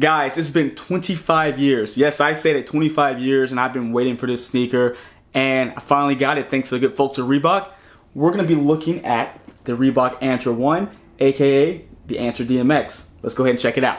Guys, it's been 25 years. Yes, I said it, 25 years, and I've been waiting for this sneaker, and I finally got it thanks to the good folks at Reebok. We're going to be looking at the Reebok Answer 1, aka the Answer Dmx. Let's go ahead and check it out.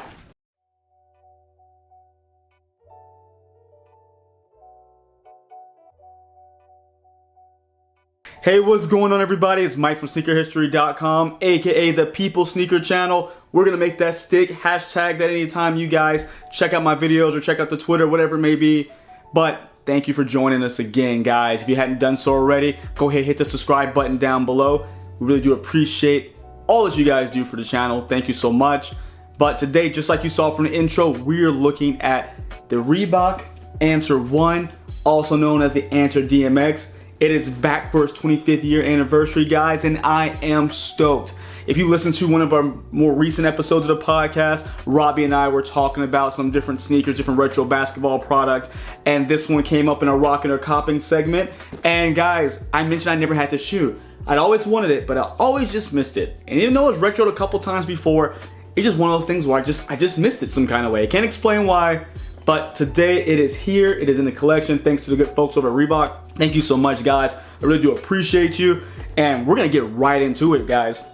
Hey, what's going on, everybody? It's Mike from sneakerhistory.com, aka the People Sneaker Channel. We're gonna make that stick. Hashtag that anytime you guys check out my videos or check out the Twitter, whatever it may be. But thank you for joining us again, guys. If you hadn't done so already, go ahead and hit the subscribe button down below. We really do appreciate all that you guys do for the channel. Thank you so much. But today, just like you saw from the intro, we're looking at the Reebok Answer 1, also known as the Answer Dmx. It is back for its 25th year anniversary, guys, and I am stoked. If you listen to one of our more recent episodes of the podcast, Robbie and I were talking about some different sneakers, different retro basketball products, and this one came up in our rockin' or copping segment. And guys, I mentioned I never had this shoe. I'd always wanted it, but I always just missed it. And even though it was retroed a couple times before, it's just one of those things where I just missed it some kind of way. I can't explain why. But today it is here, it is in the collection, thanks to the good folks over at Reebok. Thank you so much, guys. I really do appreciate you. And we're gonna get right into it, guys.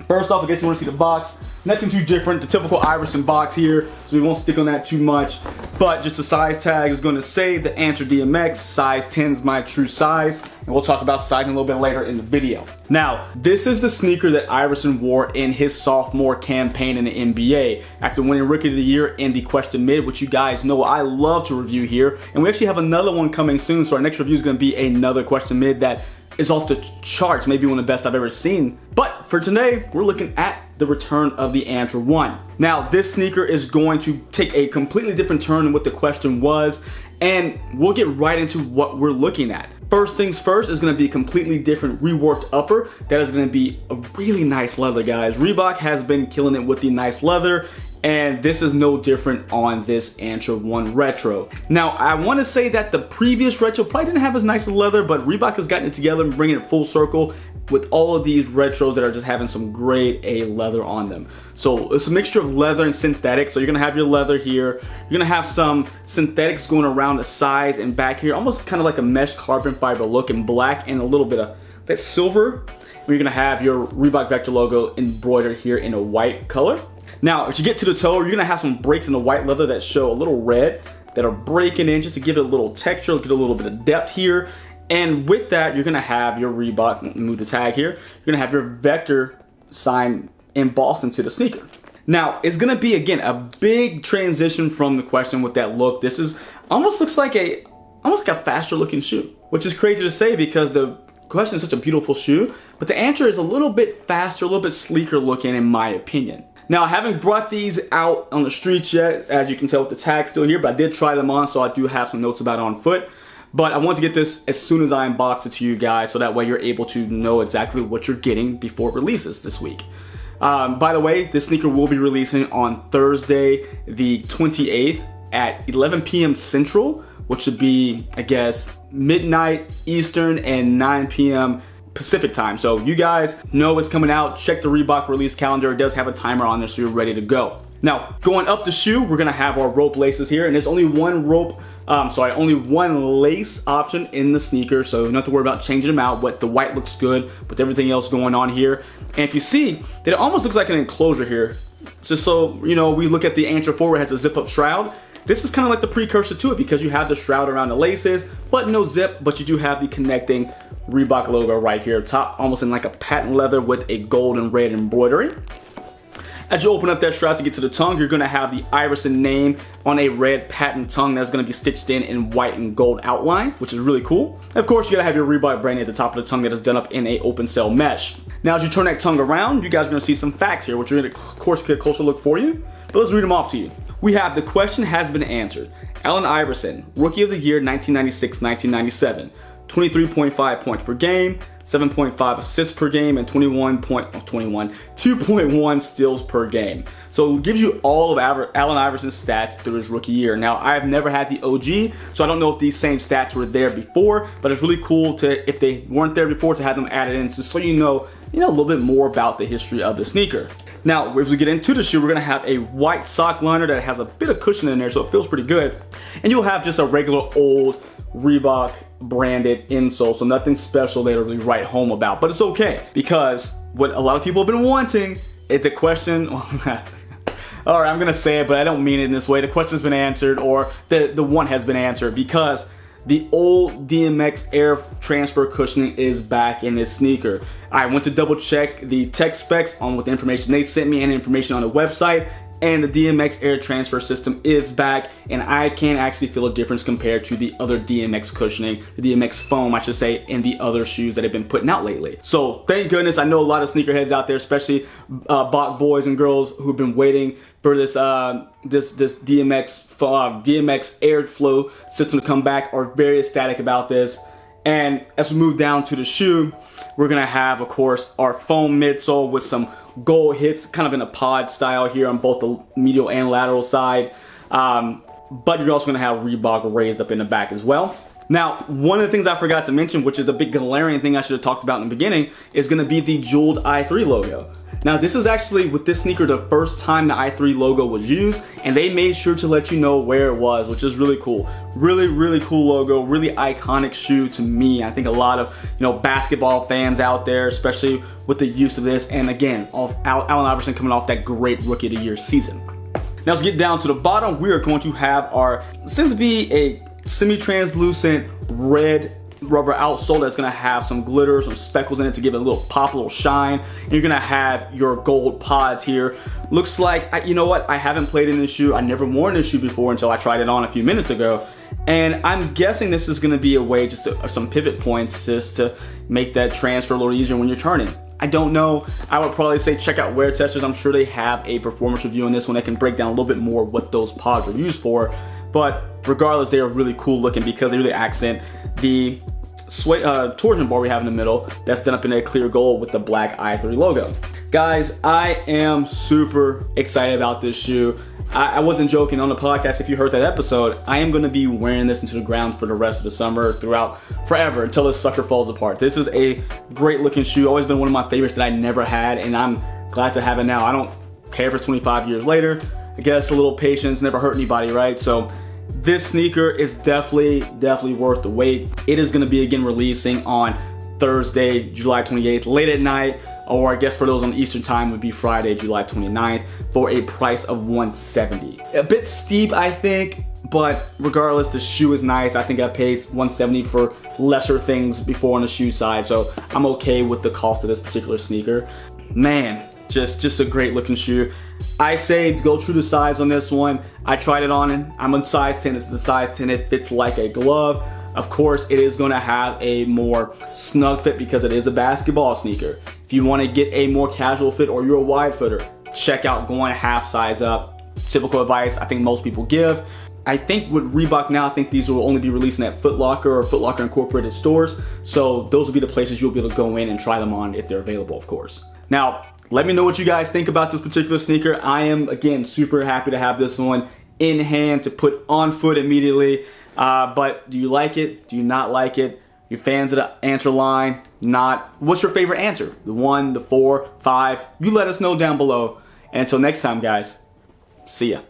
First off, I guess you wanna see the box. Nothing too different, the typical Iverson box here, so we won't stick on that too much. But just the size tag is gonna say the Answer Dmx, size 10 is my true size. And we'll talk about sizing a little bit later in the video. Now, this is the sneaker that Iverson wore in his sophomore campaign in the NBA after winning Rookie of the Year in the Question Mid, which you guys know I love to review here. And we actually have another one coming soon, so our next review is gonna be another Question Mid that is off the charts, maybe one of the best I've ever seen. But for today, we're looking at the return of the Answer 1. Now, this sneaker is going to take a completely different turn than what the question was, and we'll get right into what we're looking at. First things first is gonna be a completely different reworked upper. That is gonna be a really nice leather, guys. Reebok has been killing it with the nice leather, and this is no different on this Answer 1 Retro. Now, I wanna say that the previous Retro probably didn't have as nice a leather, but Reebok has gotten it together and bringing it full circle with all of these retros that are just having some grade A leather on them. So it's a mixture of leather and synthetic. So you're gonna have your leather here. You're gonna have some synthetics going around the sides and back here, almost kind of like a mesh carbon fiber look in black and a little bit of that silver. And you're gonna have your Reebok Vector logo embroidered here in a white color. Now, as you get to the toe, you're gonna have some breaks in the white leather that show a little red that are breaking in just to give it a little texture, get a little bit of depth here. And with that, you're gonna have your Reebok, move the tag here, you're gonna have your Vector sign embossed into the sneaker. Now, it's gonna be, again, a big transition from the question with that look. This is almost looks like almost like a faster looking shoe, which is crazy to say because the question is such a beautiful shoe, but the Answer is a little bit faster, a little bit sleeker looking in my opinion. Now, I haven't brought these out on the streets yet, as you can tell with the tag still here, but I did try them on, so I do have some notes about it on foot. But I want to get this as soon as I unbox it to you guys, so that way you're able to know exactly what you're getting before it releases this week. By the way, this sneaker will be releasing on Thursday, the 28th at 11 p.m. Central, which would be, I guess, midnight Eastern and 9 p.m. Pacific time. So you guys know it's coming out. Check the Reebok release calendar. It does have a timer on there, so you're ready to go. Now, going up the shoe, we're gonna have our rope laces here, and there's only one only one lace option in the sneaker, so you don't have to worry about changing them out, but the white looks good with everything else going on here. And if you see, that it almost looks like an enclosure here. Just so, you know, we look at the Answer 4 where it has a zip-up shroud. This is kind of like the precursor to it because you have the shroud around the laces, but no zip, but you do have the connecting Reebok logo right here top, almost in like a patent leather with a gold and red embroidery. As you open up that shroud to get to the tongue, you're gonna have the Iverson name on a red patent tongue that's gonna be stitched in white and gold outline, which is really cool. Of course, you gotta have your Reebok brand at the top of the tongue that is done up in a open cell mesh. Now, as you turn that tongue around, you guys are gonna see some facts here, which are gonna, of course, get a closer look for you. But let's read them off to you. We have the question has been answered. Allen Iverson, Rookie of the Year 1996-1997. 23.5 points per game, 7.5 assists per game, and 2.1 steals per game. So it gives you all of Allen Iverson's stats through his rookie year. Now, I've never had the OG, so I don't know if these same stats were there before, but it's really cool to, if they weren't there before, to have them added in, so you know a little bit more about the history of the sneaker. Now, as we get into the shoe, we're gonna have a white sock liner that has a bit of cushion in there, so it feels pretty good. And you'll have just a regular old Reebok branded insole, so nothing special there to really write home about. But it's okay, because what a lot of people have been wanting is the question, all right, I'm gonna say it, but I don't mean it in this way. The question's been answered, or the one has been answered, because the old Dmx Air Transfer Cushioning is back in this sneaker. I went to double check the tech specs on what the information they sent me and information on the website, and the Dmx Air Transfer system is back, and I can actually feel a difference compared to the other Dmx cushioning, the Dmx foam, I should say, and the other shoes that have been putting out lately. So thank goodness. I know a lot of sneakerheads out there, especially Bach boys and girls, who've been waiting for this this Dmx Airflow system to come back, are very ecstatic about this. And as we move down to the shoe, we're gonna have, of course, our foam midsole with some gold hits, kind of in a pod style here on both the medial and lateral side. But you're also gonna have Reebok raised up in the back as well. Now, one of the things I forgot to mention, which is a big glaring thing I should have talked about in the beginning, is gonna be the jeweled i3 logo. Now, this is actually, with this sneaker, the first time the i3 logo was used, and they made sure to let you know where it was, which is really cool. Really, really cool logo, really iconic shoe to me. I think a lot of, basketball fans out there, especially with the use of this, and again, Allen Iverson coming off that great Rookie of the Year season. Now, let's get down to the bottom. We are going to have our, seems to be a semi-translucent red rubber outsole that's gonna have some glitter, some speckles in it to give it a little pop, a little shine. And you're gonna have your gold pods here. Looks like, you know what, I haven't played in this shoe. I never worn this shoe before until I tried it on a few minutes ago. And I'm guessing this is gonna be a way, just some pivot points just to make that transfer a little easier when you're turning. I don't know. I would probably say check out Wear Testers. I'm sure they have a performance review on this one that can break down a little bit more what those pods are used for. But regardless, they are really cool looking because they really accent the torsion bar we have in the middle that's done up in a clear gold with the black i3 logo. Guys, I am super excited about this shoe. I wasn't joking on the podcast. If you heard that episode, I am going to be wearing this into the ground for the rest of the summer, throughout forever, until this sucker falls apart. This is a great looking shoe. Always been one of my favorites that I never had, and I'm glad to have it now. I don't care if it's 25 years later. I guess a little patience never hurt anybody, right? So this sneaker is definitely worth the wait. It is going to be again releasing on Thursday, July 28th, late at night, or I guess for those on Eastern time would be Friday, July 29th, for a price of $170. A bit steep, I think, but regardless, the shoe is nice. I think I paid $170 for lesser things before on the shoe side, so I'm okay with the cost of this particular sneaker. Man, just a great looking shoe. I say go true to size on this one. I tried it on and I'm a size 10. This is a size 10. It fits like a glove. Of course, it is going to have a more snug fit because it is a basketball sneaker. If you want to get a more casual fit or you're a wide footer, check out going half size up. Typical advice I think most people give. I think with Reebok now, I think these will only be releasing at Foot Locker or Foot Locker Incorporated stores. So those will be the places you'll be able to go in and try them on if they're available, of course. Now, let me know what you guys think about this particular sneaker. I am, again, super happy to have this one in hand to put on foot immediately. But do you like it? Do you not like it? You're fans of the answer line? Not? What's your favorite answer? The 1, the 4, 5? You let us know down below. And until next time, guys, see ya.